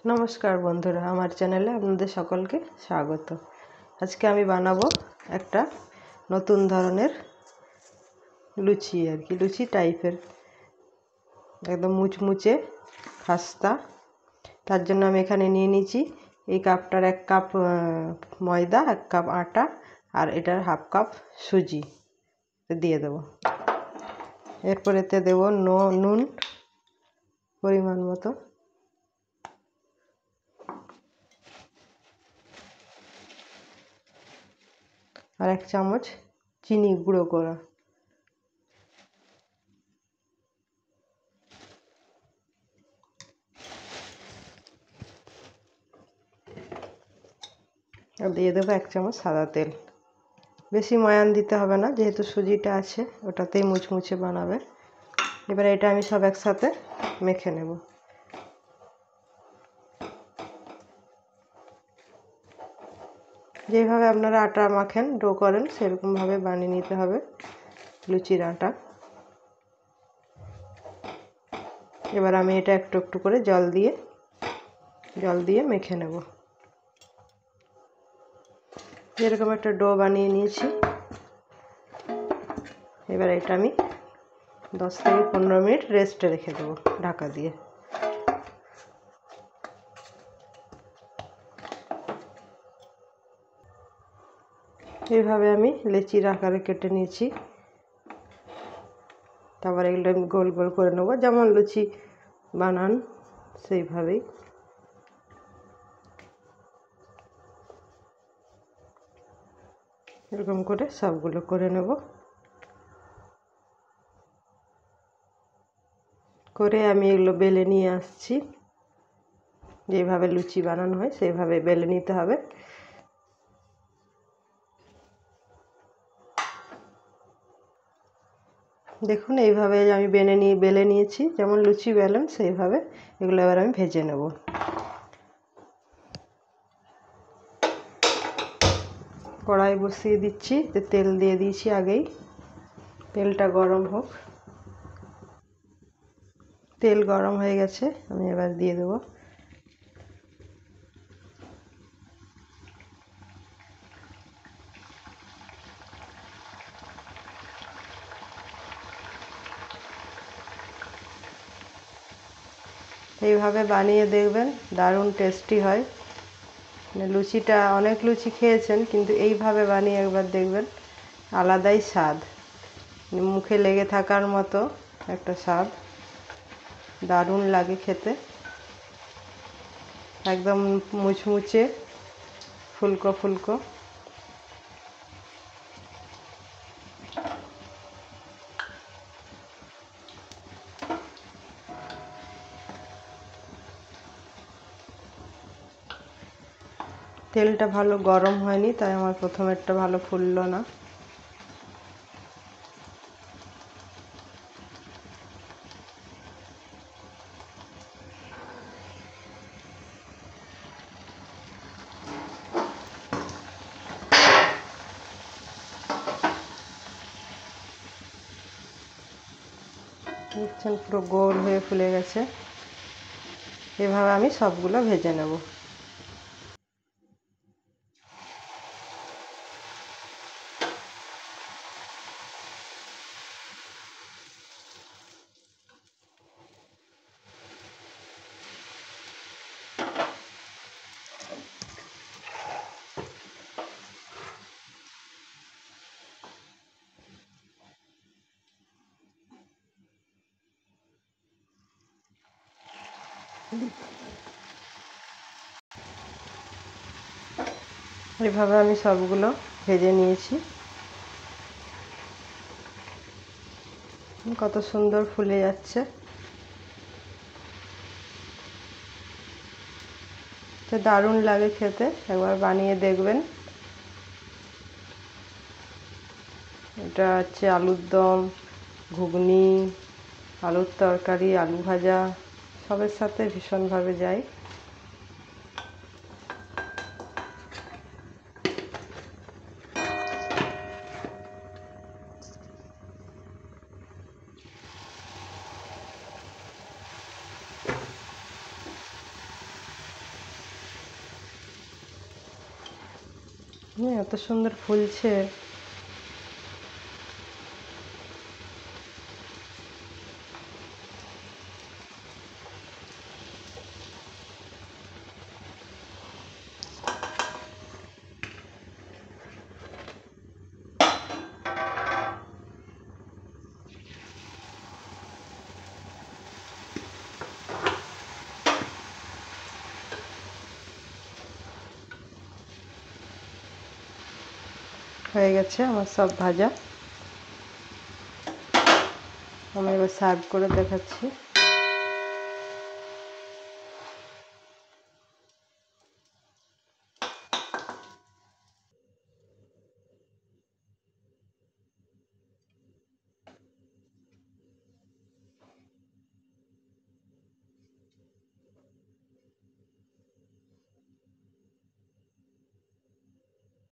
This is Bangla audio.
নমস্কার বন্ধুরা, আমার চ্যানেলে আপনাদের সকলকে স্বাগত। আজকে আমি বানাবো একটা নতুন ধরনের লুচি, লুচি টাইপের, একদম মুচমুচে খাস্তা। তার জন্য আমি এখানে নিয়ে নিয়েছি এই কাপটার 1 কাপ ময়দা, 1 কাপ আটা, আর এটার হাফ কাপ সুজি দিয়ে দেবো। এরপর এতে দেবো নুন পরিমাণ মতো, আর 1 চামচ চিনি গুঁড়ো করা। আর দিয়ে দেবো 1 চামচ সাদা তেল। বেশি ময়ান দিতে হবে না, যেহেতু সুজিটা আছে ওটাতেই মুচমুচে বানাবে। এবার এটা আমি সব একসাথে মেখে নেব। যেভাবে আপনারা আটা মাখেন, ডো করেন, সেরকমভাবে বানিয়ে নিতে হবে লুচির আটা। এবার আমি এটা একটু একটু করে জল দিয়ে মেখে নেব। এরকম একটা ডো বানিয়ে নিয়েছি। এবার এটা আমি 10 থেকে 15 মিনিট রেস্টে রেখে দেবো ঢাকা দিয়ে। এইভাবে আমি লেচির আকারে কেটে নিয়েছি। তারপর এগুলো আমি গোল গোল করে নেবো, যেমন লুচি বানান সেইভাবেই। এরকম করে সবগুলো করে নেব। করে আমি এগুলো বেলে নিয়ে আসছি। যেভাবে লুচি বানানো হয় সেইভাবে বেলে নিতে হবে। দেখুন, এইভাবে আমি বেলে নিয়েছি, যেমন লুচি বেলেন সেইভাবে এগুলো এবার আমি ভেজে নেব। কড়াই বসিয়ে দিচ্ছি, তেল দিয়ে দিয়েছি আগেই। তেলটা গরম হোক। তেল গরম হয়ে গেছে, আমি এবার দিয়ে দেবো এইভাবে বানিয়ে দেখবেন, দারুণ টেস্টি হয়। লুচিটা অনেক লুচি খেয়েছেন, কিন্তু এইভাবে বানিয়ে একবার দেখবেন, আলাদাই স্বাদ, মুখে লেগে থাকার মতো একটা স্বাদ, দারুণ লাগে খেতে। একদম মুচমুচে ফুলকো ফুলকো। তেলটা ভালো গরম হয়নি, তাই আমার প্রথমেরটা ভালো ফুললো না। দেখছেন, পুরো গোল হয়ে ফুলে গেছে। এভাবে আমি সবগুলো ভেজে নেব। এভাবে আমি সবগুলো ভেজে নিয়েছি। কত সুন্দর ফুলে যাচ্ছে। তো দারুণ লাগে খেতে, একবার বানিয়ে দেখবেন। এটা হচ্ছে আলুর দম, ঘুগনি, আলুর তরকারি, আলু ভাজা, সবের সাথে ভীষণভাবে যায়। এত সুন্দর ফুলছে। হয়ে গেছে আমার সব ভাজা। আমি এবার সার্ভ করে দেখাচ্ছি।